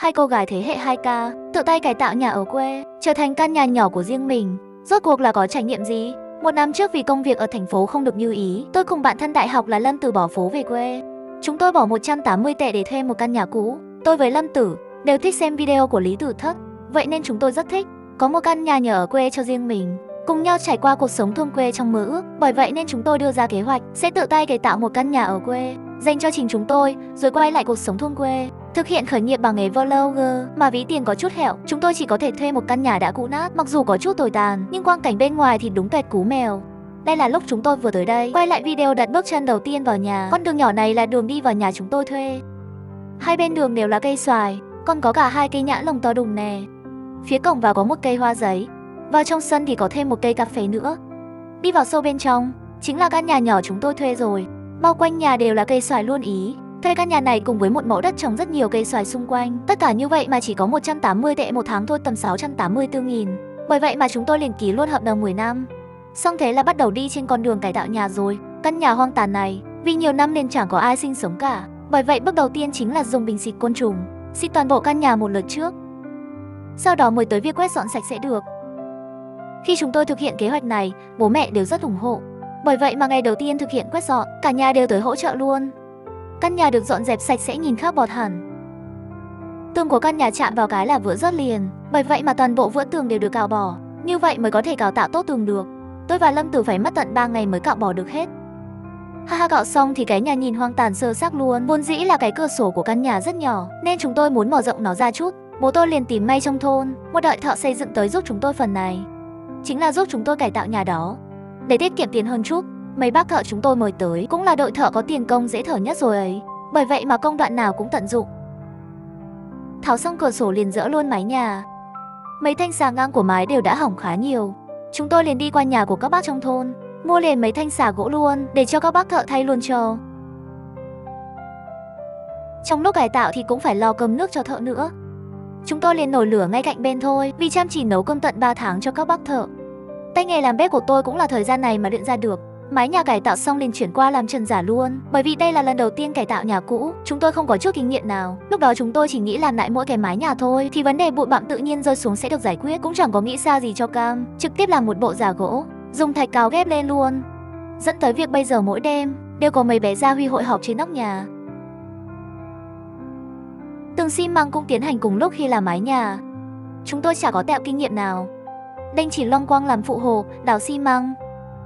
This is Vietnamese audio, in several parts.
Hai cô gái thế hệ 2K tự tay cải tạo nhà ở quê, trở thành căn nhà nhỏ của riêng mình. Rốt cuộc là có trải nghiệm gì? Một năm trước vì công việc ở thành phố không được như ý, tôi cùng bạn thân đại học là Lâm Tử bỏ phố về quê. Chúng tôi bỏ 180 tệ để thuê một căn nhà cũ. Tôi với Lâm Tử đều thích xem video của Lý Tử Thất, vậy nên chúng tôi rất thích có một căn nhà nhỏ ở quê cho riêng mình, cùng nhau trải qua cuộc sống thôn quê trong mơ ước. Bởi vậy nên chúng tôi đưa ra kế hoạch sẽ tự tay cải tạo một căn nhà ở quê dành cho chính chúng tôi, rồi quay lại cuộc sống thôn quê, thực hiện khởi nghiệp bằng nghề vlogger. Mà ví tiền có chút hẹo, chúng tôi chỉ có thể thuê một căn nhà đã cũ nát, mặc dù có chút tồi tàn, nhưng quang cảnh bên ngoài thì đúng tuyệt cú mèo. Đây là lúc chúng tôi vừa tới đây, quay lại video đặt bước chân đầu tiên vào nhà. Con đường nhỏ này là đường đi vào nhà chúng tôi thuê. Hai bên đường đều là cây xoài, còn có cả 2 cây nhãn lồng to đùng nè. Phía cổng vào có một cây hoa giấy, vào trong sân thì có thêm một cây cà phê nữa. Đi vào sâu bên trong, chính là căn nhà nhỏ chúng tôi thuê rồi. Bao quanh nhà đều là cây xoài luôn ý. Thuê căn nhà này cùng với một mẫu đất trồng rất nhiều cây xoài xung quanh. Tất cả như vậy mà chỉ có 180 tệ một tháng thôi, tầm 684.000. Bởi vậy mà chúng tôi liền ký luôn hợp đồng 10 năm. Xong thế là bắt đầu đi trên con đường cải tạo nhà rồi. Căn nhà hoang tàn này, vì nhiều năm nên chẳng có ai sinh sống cả. Bởi vậy bước đầu tiên chính là dùng bình xịt côn trùng, xịt toàn bộ căn nhà một lượt trước. Sau đó mới tới việc quét dọn sạch sẽ được. Khi chúng tôi thực hiện kế hoạch này, bố mẹ đều rất ủng hộ. Bởi vậy mà ngày đầu tiên thực hiện quét dọn, cả nhà đều tới hỗ trợ luôn. Căn nhà được dọn dẹp sạch sẽ nhìn khác bọt hẳn. Tường của căn nhà chạm vào cái là vữa rớt liền. Bởi vậy mà toàn bộ vữa tường đều được cạo bỏ. Như vậy mới có thể cải tạo tốt tường được. Tôi và Lâm Tử phải mất tận 3 ngày mới cạo bỏ được hết. Cạo xong thì cái nhà nhìn hoang tàn sơ xác luôn. Vốn dĩ là cái cửa sổ của căn nhà rất nhỏ, nên chúng tôi muốn mở rộng nó ra chút. Bố tôi liền tìm may trong thôn một đội thợ xây dựng tới giúp chúng tôi phần này, chính là giúp chúng tôi cải tạo nhà đó. Để tiết kiệm tiền hơn chút, mấy bác thợ chúng tôi mời tới cũng là đội thợ có tiền công dễ thở nhất rồi ấy. Bởi vậy mà công đoạn nào cũng tận dụng. Tháo xong cửa sổ liền dỡ luôn mái nhà. Mấy thanh xà ngang của mái đều đã hỏng khá nhiều. Chúng tôi liền đi qua nhà của các bác trong thôn, mua liền mấy thanh xà gỗ luôn để cho các bác thợ thay luôn cho. Trong lúc cải tạo thì cũng phải lo cơm nước cho thợ nữa. Chúng tôi liền nổi lửa ngay cạnh bên thôi, vì chăm chỉ nấu cơm tận 3 tháng cho các bác thợ. Tay nghề làm bếp của tôi cũng là thời gian này mà luyện ra được. Mái nhà cải tạo xong liền chuyển qua làm trần giả luôn. Bởi vì đây là lần đầu tiên cải tạo nhà cũ, chúng tôi không có chút kinh nghiệm nào. Lúc đó chúng tôi chỉ nghĩ làm lại mỗi cái mái nhà thôi, thì vấn đề bụi bặm tự nhiên rơi xuống sẽ được giải quyết. Cũng chẳng có nghĩ xa gì cho cam, trực tiếp làm một bộ giả gỗ, dùng thạch cao ghép lên luôn. Dẫn tới việc bây giờ mỗi đêm đều có mấy bé Gia Huy hội họp trên nóc nhà. Tường xi măng cũng tiến hành cùng lúc khi làm mái nhà. Chúng tôi chả có tẹo kinh nghiệm nào, đành chỉ loăng quăng làm phụ hồ, đào xi măng.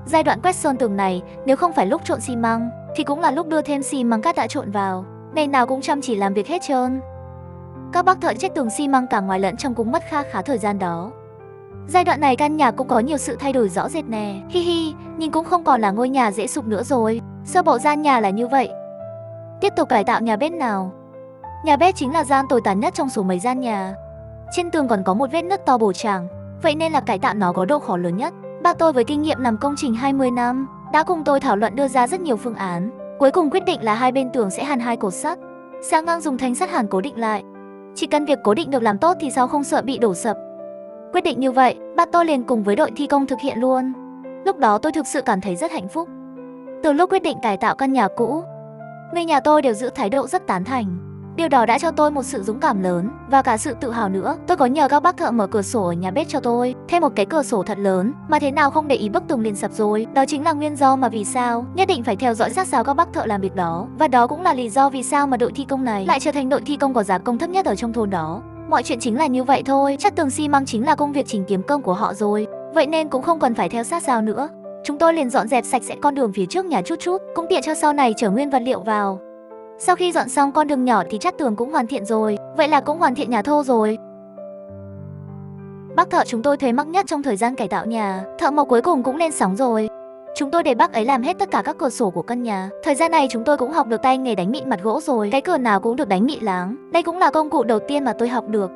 Giai đoạn quét sơn tường này, nếu không phải lúc trộn xi măng, thì cũng là lúc đưa thêm xi măng cát đã trộn vào. Ngày nào cũng chăm chỉ làm việc hết trơn. Các bác thợ check tường xi măng cả ngoài lẫn trong cũng mất khá thời gian đó. Giai đoạn này căn nhà cũng có nhiều sự thay đổi rõ rệt nè. Nhìn cũng không còn là ngôi nhà dễ sụp nữa rồi. Sơ bộ gian nhà là như vậy. Tiếp tục cải tạo nhà bếp nào. Nhà bếp chính là gian tồi tàn nhất trong số mấy gian nhà. Trên tường còn có một vết nứt to bổ tràng, vậy nên là cải tạo nó có độ khó lớn nhất. Bác tôi với kinh nghiệm làm công trình 20 năm đã cùng tôi thảo luận đưa ra rất nhiều phương án. Cuối cùng quyết định là hai bên tường sẽ hàn 2 cột sắt, sang ngang dùng thanh sắt hàn cố định lại. Chỉ cần việc cố định được làm tốt thì sao không sợ bị đổ sập. Quyết định như vậy, bác tôi liền cùng với đội thi công thực hiện luôn. Lúc đó tôi thực sự cảm thấy rất hạnh phúc. Từ lúc quyết định cải tạo căn nhà cũ, người nhà tôi đều giữ thái độ rất tán thành. Điều đó đã cho tôi một sự dũng cảm lớn và cả sự tự hào nữa. Tôi có nhờ các bác thợ mở cửa sổ ở nhà bếp cho tôi, thêm một cái cửa sổ thật lớn, mà thế nào không để ý bức tường liền sập rồi. Đó chính là nguyên do mà vì sao nhất định phải theo dõi sát sao các bác thợ làm việc đó. Và đó cũng là lý do vì sao mà đội thi công này lại trở thành đội thi công có giá công thấp nhất ở trong thôn đó. Mọi chuyện chính là như vậy thôi, chắc tường xi măng chính là công việc chính kiếm cơm của họ rồi. Vậy nên cũng không cần phải theo sát sao nữa. Chúng tôi liền dọn dẹp sạch sẽ con đường phía trước nhà chút, cũng tiện cho sau này chở nguyên vật liệu vào. Sau khi dọn xong con đường nhỏ thì chát tường cũng hoàn thiện rồi, vậy là cũng hoàn thiện nhà thô rồi. Bác thợ chúng tôi thuê mắc nhất trong thời gian cải tạo nhà, thợ mộc cuối cùng cũng lên sóng rồi. Chúng tôi để bác ấy làm hết tất cả các cửa sổ của căn nhà. Thời gian này chúng tôi cũng học được tay nghề đánh mịn mặt gỗ rồi, cái cửa nào cũng được đánh mịn láng. Đây cũng là công cụ đầu tiên mà tôi học được.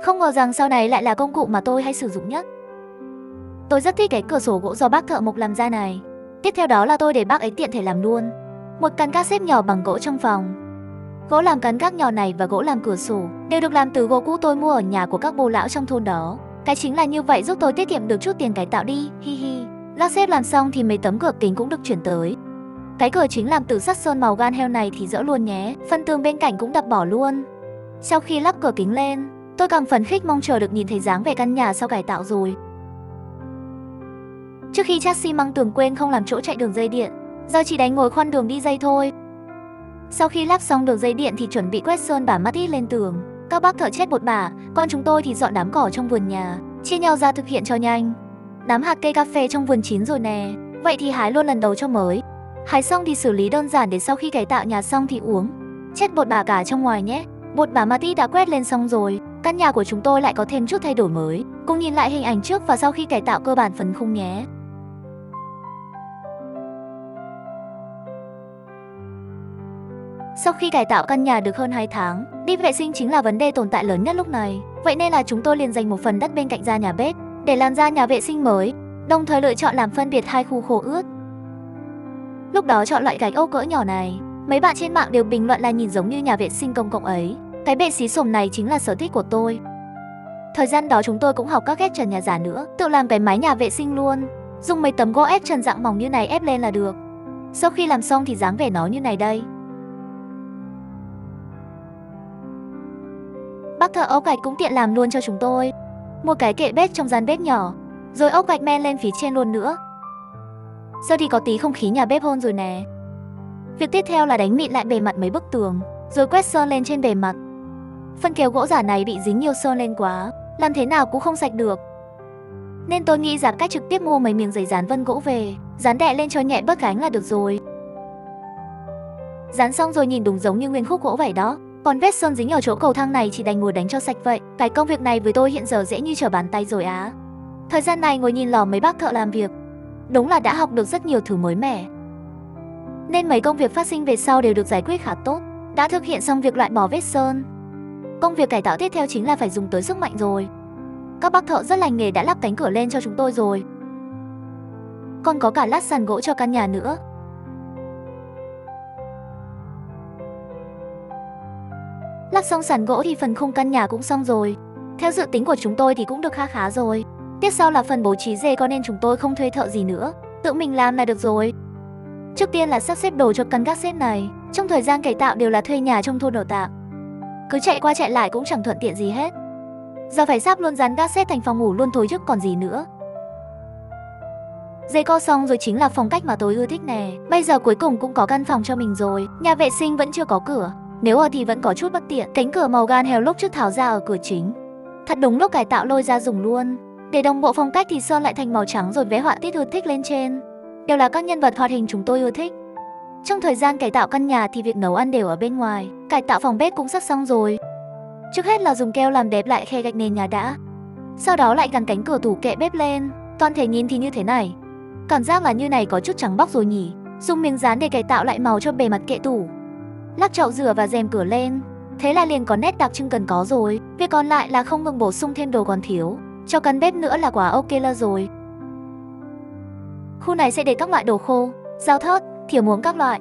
Không ngờ rằng sau này lại là công cụ mà tôi hay sử dụng nhất. Tôi rất thích cái cửa sổ gỗ do bác thợ mộc làm ra này. Tiếp theo đó là tôi để bác ấy tiện thể làm luôn một căn gác xếp nhỏ bằng gỗ trong phòng. Gỗ làm căn gác nhỏ này và gỗ làm cửa sổ đều được làm từ gỗ cũ tôi mua ở nhà của các bố lão trong thôn đó. Cái chính là như vậy giúp tôi tiết kiệm được chút tiền cải tạo đi. Gác xếp làm xong thì mấy tấm cửa kính cũng được chuyển tới. Cái cửa chính làm từ sắt sơn màu gan heo này thì dỡ luôn nhé. Phần tường bên cạnh cũng đập bỏ luôn. Sau khi lắp cửa kính lên, tôi càng phấn khích mong chờ được nhìn thấy dáng vẻ căn nhà sau cải tạo rồi. Trước khi chát xi măng tường quên không làm chỗ chạy đường dây điện, giờ chỉ đánh ngồi khoan đường đi dây thôi. Sau khi lắp xong đường dây điện thì chuẩn bị quét sơn bả Mattit lên tường. Các bác thợ chết bột bả, còn chúng tôi thì dọn đám cỏ trong vườn nhà, chia nhau ra thực hiện cho nhanh. Đám hạt cây cà phê trong vườn chín rồi nè, vậy thì hái luôn lần đầu cho mới. Hái xong thì xử lý đơn giản để sau khi cải tạo nhà xong thì uống. Chết bột bả cả trong ngoài nhé. Bột bả Mattit đã quét lên xong rồi, căn nhà của chúng tôi lại có thêm chút thay đổi mới. Cùng nhìn lại hình ảnh trước và sau khi cải tạo cơ bản phần khung nhé. Sau khi cải tạo căn nhà được hơn 2 tháng, đi vệ sinh chính là vấn đề tồn tại lớn nhất lúc này. Vậy nên là chúng tôi liền dành một phần đất bên cạnh ra nhà bếp để làm ra nhà vệ sinh mới, đồng thời lựa chọn làm phân biệt hai khu khô ướt. Lúc đó chọn loại gạch ốc cỡ nhỏ này, mấy bạn trên mạng đều bình luận là nhìn giống như nhà vệ sinh công cộng ấy. Cái bệ xí xồm này chính là sở thích của tôi. Thời gian đó chúng tôi cũng học các ghép trần nhà giả nữa, tự làm cái mái nhà vệ sinh luôn. Dùng mấy tấm gỗ ép trần dạng mỏng như này ép lên là được. Sau khi làm xong thì dáng vẻ nó như này đây. Bác thợ ốc gạch cũng tiện làm luôn cho chúng tôi. Một cái kệ bếp trong gian bếp nhỏ, rồi ốc gạch men lên phía trên luôn nữa. Giờ thì có tí không khí nhà bếp hơn rồi nè. Việc tiếp theo là đánh mịn lại bề mặt mấy bức tường, rồi quét sơn lên trên bề mặt. Phân kéo gỗ giả này bị dính nhiều sơn lên quá, làm thế nào cũng không sạch được. Nên tôi nghĩ ra cách trực tiếp mua mấy miếng giấy dán vân gỗ về, dán đè lên cho nhẹ bớt gánh là được rồi. Dán xong rồi nhìn đúng giống như nguyên khúc gỗ vậy đó. Còn vết sơn dính ở chỗ cầu thang này chỉ đành ngồi đánh cho sạch vậy. Cái công việc này với tôi hiện giờ dễ như trở bàn tay rồi á. Thời gian này ngồi nhìn lò mấy bác thợ làm việc, đúng là đã học được rất nhiều thứ mới mẻ. Nên mấy công việc phát sinh về sau đều được giải quyết khá tốt. Đã thực hiện xong việc loại bỏ vết sơn. Công việc cải tạo tiếp theo chính là phải dùng tới sức mạnh rồi. Các bác thợ rất lành nghề đã lắp cánh cửa lên cho chúng tôi rồi. Còn có cả lát sàn gỗ cho căn nhà nữa. Lắp xong sàn gỗ thì phần khung căn nhà cũng xong rồi. Theo dự tính của chúng tôi thì cũng được khá khá rồi. Tiếp sau là phần bố trí dê con nên chúng tôi không thuê thợ gì nữa, tự mình làm là được rồi. Trước tiên là sắp xếp đồ cho căn gác xếp này. Trong thời gian cải tạo đều là thuê nhà trong thôn ở tạm, cứ chạy qua chạy lại cũng chẳng thuận tiện gì hết. Giờ phải sắp luôn dán gác xếp thành phòng ngủ luôn thôi chứ còn gì nữa. Dê co xong rồi chính là phong cách mà tôi ưa thích nè. Bây giờ cuối cùng cũng có căn phòng cho mình rồi. Nhà vệ sinh vẫn chưa có cửa, nếu ở thì vẫn có chút bất tiện. Cánh cửa màu gan heo lúc trước tháo ra ở cửa chính, thật đúng lúc cải tạo lôi ra dùng luôn. Để đồng bộ phong cách thì sơn lại thành màu trắng rồi vẽ họa tiết ưa thích lên trên. Đều là các nhân vật hoạt hình chúng tôi ưa thích. Trong thời gian cải tạo căn nhà thì việc nấu ăn đều ở bên ngoài. Cải tạo phòng bếp cũng sắp xong rồi. Trước hết là dùng keo làm đẹp lại khe gạch nền nhà đã. Sau đó lại gắn cánh cửa tủ kệ bếp lên. Toàn thể nhìn thì như thế này. Cảm giác là như này có chút trắng bóc rồi nhỉ. Dùng miếng dán để cải tạo lại màu cho bề mặt kệ tủ. Lắp chậu rửa và rèm cửa lên. Thế là liền có nét đặc trưng cần có rồi. Việc còn lại là không ngừng bổ sung thêm đồ còn thiếu. Cho căn bếp nữa là quá ok là rồi. Khu này sẽ để các loại đồ khô, dao thớt, thìa muỗng các loại.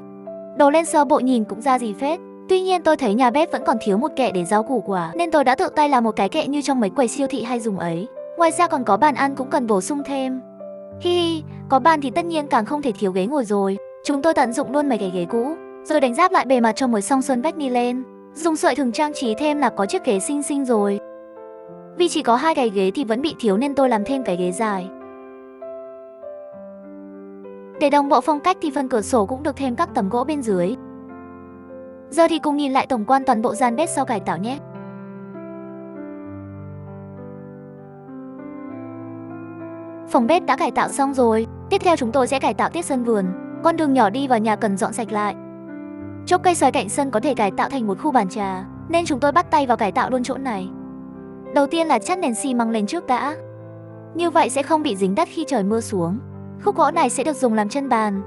Đồ lên sơ bộ nhìn cũng ra gì phết. Tuy nhiên tôi thấy nhà bếp vẫn còn thiếu một kệ để rau củ quả, nên tôi đã tự tay làm một cái kệ như trong mấy quầy siêu thị hay dùng ấy. Ngoài ra còn có bàn ăn cũng cần bổ sung thêm. Hi hi, có bàn thì tất nhiên càng không thể thiếu ghế ngồi rồi. Chúng tôi tận dụng luôn mấy cái ghế cũ, rồi đánh ráp lại bề mặt cho mới xong sơn vách ni lên. Dùng sợi thừng trang trí thêm là có chiếc ghế xinh xinh rồi. Vì chỉ có 2 cái ghế thì vẫn bị thiếu nên tôi làm thêm cái ghế dài. Để đồng bộ phong cách thì phần cửa sổ cũng được thêm các tấm gỗ bên dưới. Giờ thì cùng nhìn lại tổng quan toàn bộ gian bếp sau cải tạo nhé. Phòng bếp đã cải tạo xong rồi. Tiếp theo chúng tôi sẽ cải tạo tiết sân vườn. Con đường nhỏ đi vào nhà cần dọn sạch lại. Chỗ cây xoài cạnh sân có thể cải tạo thành một khu bàn trà, nên chúng tôi bắt tay vào cải tạo luôn chỗ này. Đầu tiên là chắt nền xi măng lên trước đã. Như vậy sẽ không bị dính đất khi trời mưa xuống. Khúc gỗ này sẽ được dùng làm chân bàn.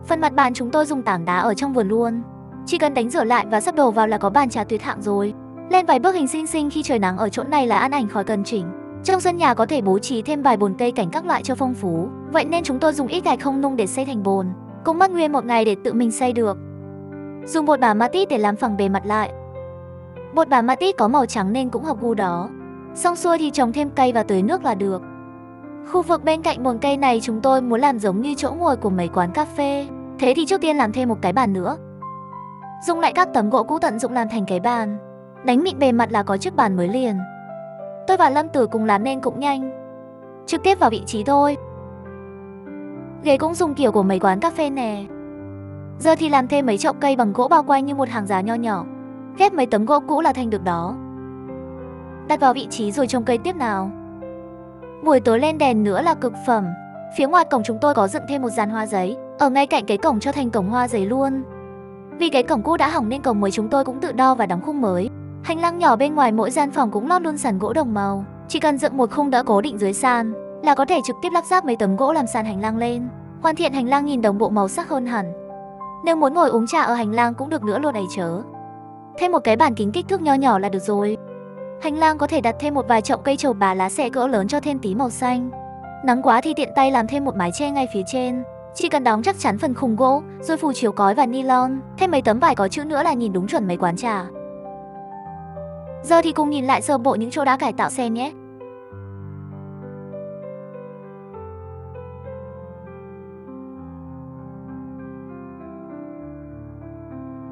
Phần mặt bàn chúng tôi dùng tảng đá ở trong vườn luôn. Chỉ cần đánh rửa lại và sắp đồ vào là có bàn trà tuyệt hạng rồi. Lên vài bức hình xinh xinh khi trời nắng ở chỗ này là ăn ảnh khỏi cần chỉnh. Trong sân nhà có thể bố trí thêm vài bồn cây cảnh các loại cho phong phú. Vậy nên chúng tôi dùng ít gạch không nung để xây thành bồn. Cũng mất nguyên một ngày để tự mình xây được. Dùng bột bả Mattit để làm phẳng bề mặt lại. Bột bả Mattit có màu trắng nên cũng hợp gu đó. Xong xuôi thì trồng thêm cây và tưới nước là được. Khu vực bên cạnh bồn cây này chúng tôi muốn làm giống như chỗ ngồi của mấy quán cà phê. Thế thì trước tiên làm thêm một cái bàn nữa. Dùng lại các tấm gỗ cũ tận dụng làm thành cái bàn. Đánh mịn bề mặt là có chiếc bàn mới liền. Tôi và Lâm Tử cùng làm nên cũng nhanh. Trực tiếp vào vị trí thôi. Ghế cũng dùng kiểu của mấy quán cà phê nè. Giờ thì làm thêm mấy chậu cây bằng gỗ bao quanh như một hàng giá nho nhỏ. Ghép mấy tấm gỗ cũ là thành được đó. Đặt vào vị trí rồi trồng cây tiếp nào. Buổi tối lên đèn nữa là cực phẩm. Phía ngoài cổng chúng tôi có dựng thêm một dàn hoa giấy, ở ngay cạnh cái cổng cho thành cổng hoa giấy luôn. Vì cái cổng cũ đã hỏng nên cổng mới chúng tôi cũng tự đo và đóng khung mới. Hành lang nhỏ bên ngoài mỗi gian phòng cũng lót luôn sàn gỗ đồng màu. Chỉ cần dựng một khung đỡ cố định dưới sàn là có thể trực tiếp lắp ráp mấy tấm gỗ làm sàn hành lang lên. Hoàn thiện hành lang nhìn đồng bộ màu sắc hơn hẳn. Nếu muốn ngồi uống trà ở hành lang cũng được nữa luôn ấy chớ. Thêm một cái bàn kính kích thước nho nhỏ là được rồi. Hành lang có thể đặt thêm một vài chậu cây trầu bà lá xẹ cỡ lớn cho thêm tí màu xanh. Nắng quá thì tiện tay làm thêm một mái che ngay phía trên. Chỉ cần đóng chắc chắn phần khung gỗ, rồi phủ chiếu cói và nylon, thêm mấy tấm vải có chữ nữa là nhìn đúng chuẩn mấy quán trà. Giờ thì cùng nhìn lại sơ bộ những chỗ đã cải tạo xem nhé.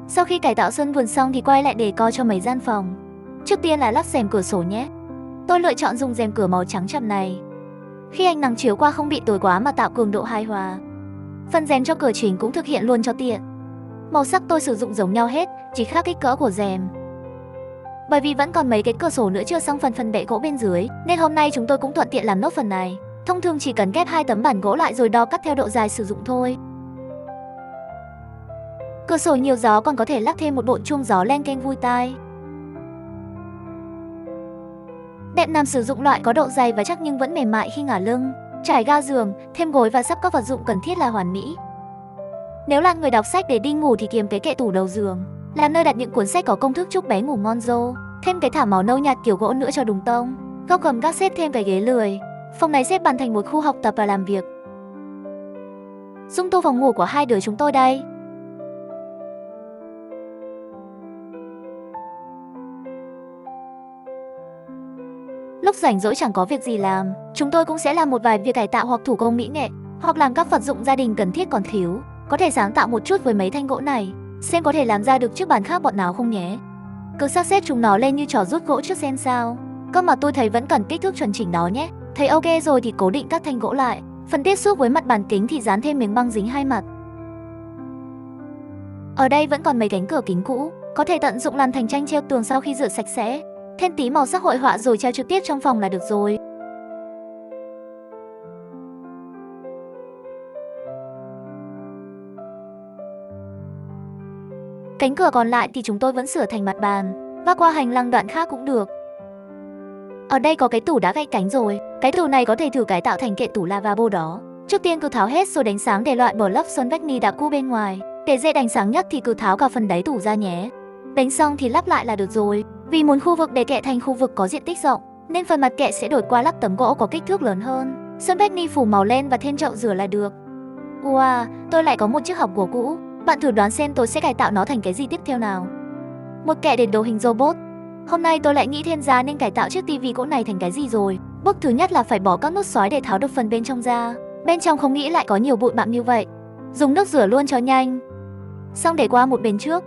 Sau khi cải tạo sân vườn xong thì quay lại để coi cho mấy gian phòng. Trước tiên là lắp rèm cửa sổ nhé. Tôi lựa chọn dùng rèm cửa màu trắng trầm này. Khi ánh nắng chiếu qua không bị tối quá mà tạo cường độ hài hòa. Phần rèm cho cửa chính cũng thực hiện luôn cho tiện. Màu sắc tôi sử dụng giống nhau hết, chỉ khác kích cỡ của rèm. Bởi vì vẫn còn mấy cái cửa sổ nữa chưa xong phần bệ gỗ bên dưới, nên hôm nay chúng tôi cũng thuận tiện làm nốt phần này. Thông thường chỉ cần ghép 2 tấm bản gỗ lại rồi đo cắt theo độ dài sử dụng thôi. Cửa sổ nhiều gió còn có thể lắc thêm một bộ chuông gió len keng vui tai. Đệm nằm sử dụng loại có độ dày và chắc nhưng vẫn mềm mại khi ngả lưng. Trải ga giường, thêm gối và sắp các vật dụng cần thiết là hoàn mỹ. Nếu là người đọc sách để đi ngủ thì kiếm cái kệ tủ đầu giường, làm nơi đặt những cuốn sách có công thức chúc bé ngủ ngon rô. Thêm cái thảm màu nâu nhạt kiểu gỗ nữa cho đúng tông. Góc gầm gác xếp thêm cái ghế lười. Phòng này xếp bàn thành một khu học tập và làm việc. Dung tô phòng ngủ của hai đứa chúng tôi đây. Lúc rảnh rỗi chẳng có việc gì làm, chúng tôi cũng sẽ làm một vài việc cải tạo hoặc thủ công mỹ nghệ, hoặc làm các vật dụng gia đình cần thiết còn thiếu. Có thể sáng tạo một chút với mấy thanh gỗ này, xem có thể làm ra được chiếc bàn khác bọn nào không nhé. Cứ sắp xếp chúng nó lên như trò rút gỗ trước xem sao. Cơ mà tôi thấy vẫn cần kích thước chuẩn chỉnh đó nhé. Thấy ok rồi thì cố định các thanh gỗ lại. Phần tiếp xúc với mặt bàn kính thì dán thêm miếng băng dính hai mặt. Ở đây vẫn còn mấy cánh cửa kính cũ, có thể tận dụng làm thành tranh treo tường sau khi rửa sạch sẽ. Thêm tí màu sắc hội họa rồi treo trực tiếp trong phòng là được rồi. Cánh cửa còn lại thì chúng tôi vẫn sửa thành mặt bàn, vác qua hành lang đoạn khác cũng được. Ở đây có cái tủ đã gãy cánh rồi, cái tủ này có thể thử cải tạo thành kệ tủ lavabo đó. Trước tiên cứ tháo hết rồi đánh sáng để loại bỏ lớp sơn vách ni đã cũ bên ngoài. Để dễ đánh sáng nhất thì cứ tháo cả phần đáy tủ ra nhé. Đánh xong thì lắp lại là được rồi. Vì muốn khu vực để kệ thành khu vực có diện tích rộng, nên phần mặt kệ sẽ đổi qua lắp tấm gỗ có kích thước lớn hơn. Sơn vách ni phủ màu lên và thêm chậu rửa là được. Wow, tôi lại có một chiếc hộp gỗ cũ. Bạn thử đoán xem tôi sẽ cải tạo nó thành cái gì tiếp theo nào. Một kệ để đồ hình robot. Hôm nay tôi lại nghĩ thêm ra nên cải tạo chiếc tivi gỗ này thành cái gì rồi. Bước thứ nhất là phải bỏ các nút xoái để tháo được phần bên trong ra. Bên trong không nghĩ lại có nhiều bụi bặm như vậy. Dùng nước rửa luôn cho nhanh. Xong để qua một bên trước.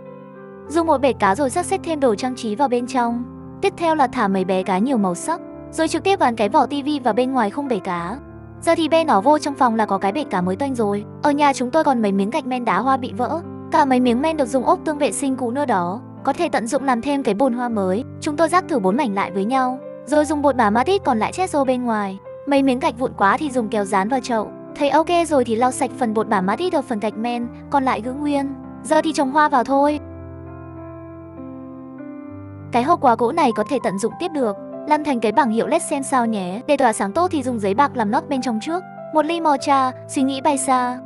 Dùng một bể cá rồi sắp xếp thêm đồ trang trí vào bên trong. Tiếp theo là thả mấy bé cá nhiều màu sắc, rồi trực tiếp gắn cái vỏ tivi vào bên ngoài khung bể cá. Giờ thì bê nó vô trong phòng là có cái bể cá mới toanh rồi. Ở nhà chúng tôi còn mấy miếng gạch men đá hoa bị vỡ, cả mấy miếng men được dùng ốp tương vệ sinh cũ nữa đó. Có thể tận dụng làm thêm cái bồn hoa mới. Chúng tôi ráp thử 4 mảnh lại với nhau, rồi dùng bột bả matit còn lại chét rô bên ngoài. Mấy miếng gạch vụn quá thì dùng kéo dán vào chậu. Thấy ok rồi thì lau sạch phần bột bả matit ở phần gạch men, còn lại giữ nguyên. Giờ thì trồng hoa vào thôi. Cái hộp quà gỗ này có thể tận dụng tiếp được, làm thành cái bảng hiệu LED xem sao nhé. Để tỏa sáng tốt thì dùng giấy bạc làm nót bên trong trước. Một ly mocha, suy nghĩ bay xa.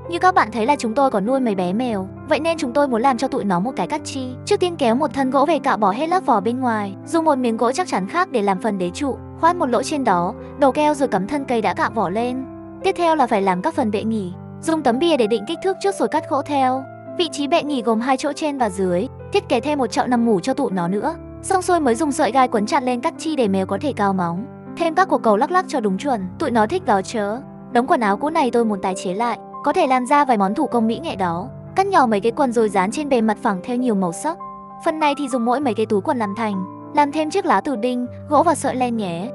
Như các bạn thấy là chúng tôi có nuôi mấy bé mèo, vậy nên chúng tôi muốn làm cho tụi nó một cái cắt chi. Trước tiên kéo một thân gỗ về cạo bỏ hết lớp vỏ bên ngoài, dùng một miếng gỗ chắc chắn khác để làm phần đế trụ, khoét một lỗ trên đó, đổ keo rồi cắm thân cây đã cạo vỏ lên. Tiếp theo là phải làm các phần bệ nghỉ, dùng tấm bìa để định kích thước trước rồi cắt gỗ theo. Vị trí bệ nghỉ gồm 2 chỗ trên và dưới, thiết kế thêm một chậu nằm ngủ cho tụi nó nữa. Xong xuôi mới dùng sợi gai quấn chặt lên cắt chi để mèo có thể cào móng. Thêm các cục cầu lắc lắc cho đúng chuẩn, tụi nó thích đó chớ. Đống quần áo cũ này tôi muốn tái chế lại, có thể làm ra vài món thủ công mỹ nghệ đó. Cắt nhỏ mấy cái quần rồi dán trên bề mặt phẳng theo nhiều màu sắc. Phần này thì dùng mỗi mấy cái túi quần làm thành, làm thêm chiếc lá từ đinh, gỗ và sợi len nhé.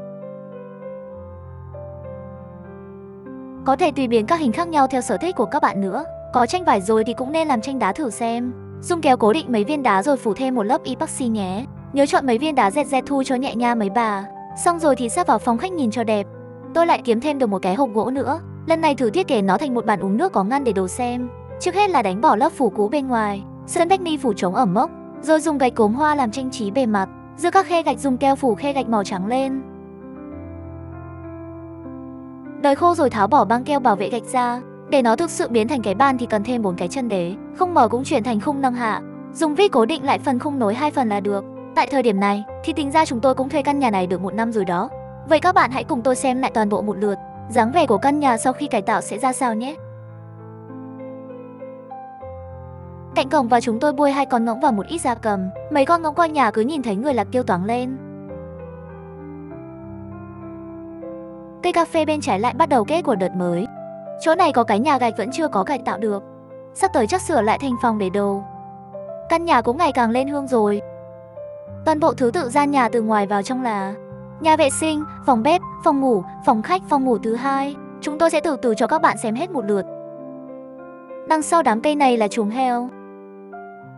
Có thể tùy biến các hình khác nhau theo sở thích của các bạn nữa. Có tranh vải rồi thì cũng nên làm tranh đá thử xem. Dùng kéo cố định mấy viên đá rồi phủ thêm một lớp epoxy nhé. Nhớ chọn mấy viên đá dẹt thu cho nhẹ nha mấy bà. Xong rồi thì sắp vào phòng khách nhìn cho đẹp. Tôi lại kiếm thêm được một cái hộp gỗ nữa. Lần này thử thiết kế nó thành một bàn uống nước có ngăn để đồ xem. Trước hết là đánh bỏ lớp phủ cũ bên ngoài, sơn vách ni phủ chống ẩm mốc, rồi dùng gạch cốm hoa làm trang trí bề mặt. Giữa các khe gạch dùng keo phủ khe gạch màu trắng lên. Đợi khô rồi tháo bỏ băng keo bảo vệ gạch ra. Để nó thực sự biến thành cái bàn thì cần thêm 4 cái chân đế, khung mở cũng chuyển thành khung nâng hạ. Dùng vít cố định lại phần khung nối 2 phần là được. Tại thời điểm này thì tính ra chúng tôi cũng thuê căn nhà này được 1 năm rồi đó. Vậy các bạn hãy cùng tôi xem lại toàn bộ một lượt, dáng vẻ của căn nhà sau khi cải tạo sẽ ra sao nhé. Cạnh cổng và chúng tôi buôi 2 con ngỗng và một ít gia cầm. Mấy con ngỗng qua nhà cứ nhìn thấy người là kêu toáng lên. Cây cà phê bên trái lại bắt đầu kết của đợt mới. Chỗ này có cái nhà gạch vẫn chưa có cải tạo được. Sắp tới chắc sửa lại thành phòng để đồ. Căn nhà cũng ngày càng lên hương rồi. Toàn bộ thứ tự gian nhà từ ngoài vào trong là nhà vệ sinh, phòng bếp, phòng ngủ, phòng khách, phòng ngủ thứ hai. Chúng tôi sẽ từ từ cho các bạn xem hết một lượt. Đằng sau đám cây này là chuồng heo.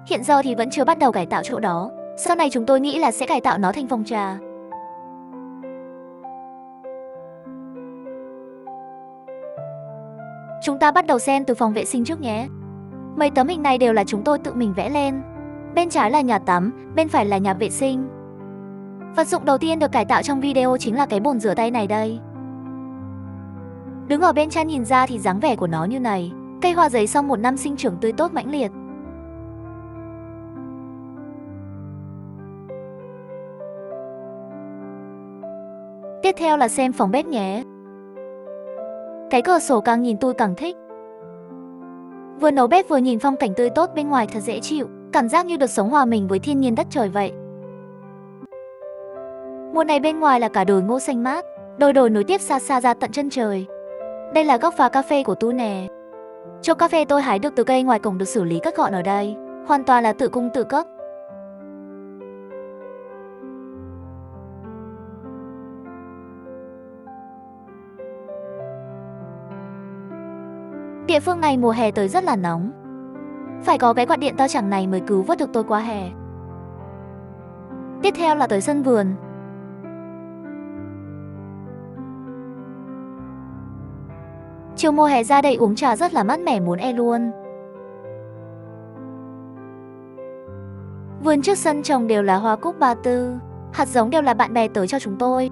Hiện giờ thì vẫn chưa bắt đầu cải tạo chỗ đó. Sau này chúng tôi nghĩ là sẽ cải tạo nó thành phòng trà. Chúng ta bắt đầu xem từ phòng vệ sinh trước nhé. Mấy tấm hình này đều là chúng tôi tự mình vẽ lên. Bên trái là nhà tắm, bên phải là nhà vệ sinh. Vật dụng đầu tiên được cải tạo trong video chính là cái bồn rửa tay này đây. Đứng ở bên trên nhìn ra thì dáng vẻ của nó như này. Cây hoa giấy sau 1 năm sinh trưởng tươi tốt mãnh liệt. Tiếp theo là xem phòng bếp nhé. Cái cửa sổ càng nhìn tôi càng thích. Vừa nấu bếp vừa nhìn phong cảnh tươi tốt bên ngoài thật dễ chịu. Cảm giác như được sống hòa mình với thiên nhiên đất trời vậy. Mùa này bên ngoài là cả đồi ngô xanh mát, đồi nối tiếp xa xa ra tận chân trời. Đây là góc pha cà phê của tôi nè. Chỗ cà phê tôi hái được từ cây ngoài cổng được xử lý cắt gọn ở đây, hoàn toàn là tự cung tự cấp. Địa phương này mùa hè tới rất là nóng. Phải có cái quạt điện to chẳng này mới cứu vớt được tôi qua hè. Tiếp theo là tới sân vườn. Chiều mùa hè ra đây uống trà rất là mát mẻ muốn luôn. Vườn trước sân trồng đều là hoa cúc ba tư. Hạt giống đều là bạn bè tới cho chúng tôi.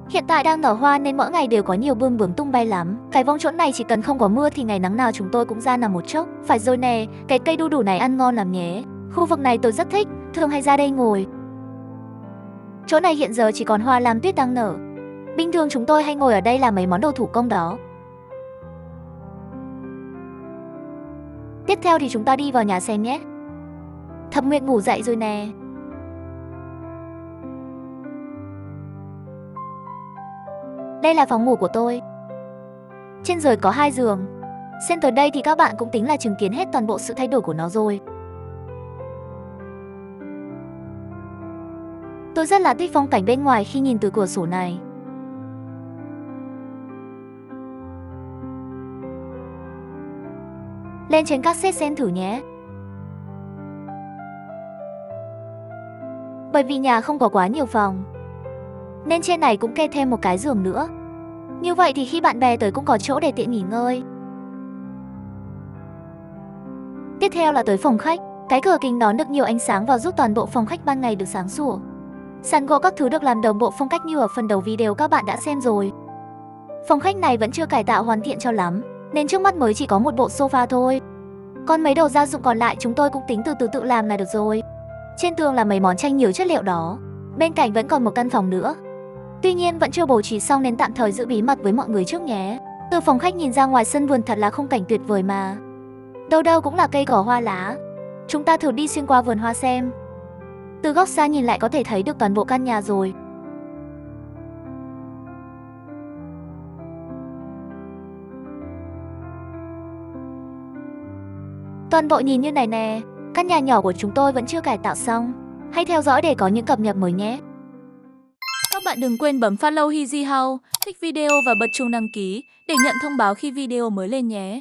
Hiện tại đang nở hoa nên mỗi ngày đều có nhiều bươm bướm tung bay lắm. Cái vòng chỗ này chỉ cần không có mưa thì ngày nắng nào chúng tôi cũng ra nằm một chốc. Phải rồi nè, cái cây đu đủ này ăn ngon lắm nhé. Khu vực này tôi rất thích, thường hay ra đây ngồi. Chỗ này hiện giờ chỉ còn hoa lam tuyết đang nở. Bình thường chúng tôi hay ngồi ở đây làm mấy món đồ thủ công đó. Tiếp theo thì chúng ta đi vào nhà xem nhé. Thập Nguyệt ngủ dậy rồi nè. Đây là phòng ngủ của tôi. Trên giường có 2 giường. Xem tới đây thì các bạn cũng tính là chứng kiến hết toàn bộ sự thay đổi của nó rồi. Tôi rất là thích phong cảnh bên ngoài khi nhìn từ cửa sổ này. Lên trên các xếp xem thử nhé. Bởi vì nhà không có quá nhiều phòng, nên trên này cũng kê thêm một cái giường nữa. Như vậy thì khi bạn bè tới cũng có chỗ để tiện nghỉ ngơi. Tiếp theo là tới phòng khách. Cái cửa kính đón được nhiều ánh sáng vào giúp toàn bộ phòng khách ban ngày được sáng sủa. Sàn gỗ các thứ được làm đồng bộ phong cách như ở phần đầu video các bạn đã xem rồi. Phòng khách này vẫn chưa cải tạo hoàn thiện cho lắm, nên trước mắt mới chỉ có một bộ sofa thôi. Còn mấy đồ gia dụng còn lại chúng tôi cũng tính từ từ tự làm là được rồi. Trên tường là mấy món tranh nhiều chất liệu đó. Bên cạnh vẫn còn một căn phòng nữa. Tuy nhiên vẫn chưa bố trí xong nên tạm thời giữ bí mật với mọi người trước nhé. Từ phòng khách nhìn ra ngoài sân vườn thật là khung cảnh tuyệt vời mà. Đâu đâu cũng là cây cỏ hoa lá. Chúng ta thử đi xuyên qua vườn hoa xem. Từ góc xa nhìn lại có thể thấy được toàn bộ căn nhà rồi. Toàn bộ nhìn như này nè. Căn nhà nhỏ của chúng tôi vẫn chưa cải tạo xong. Hãy theo dõi để có những cập nhật mới nhé. Các bạn đừng quên bấm follow Easy House, thích video và bật chuông đăng ký để nhận thông báo khi video mới lên nhé.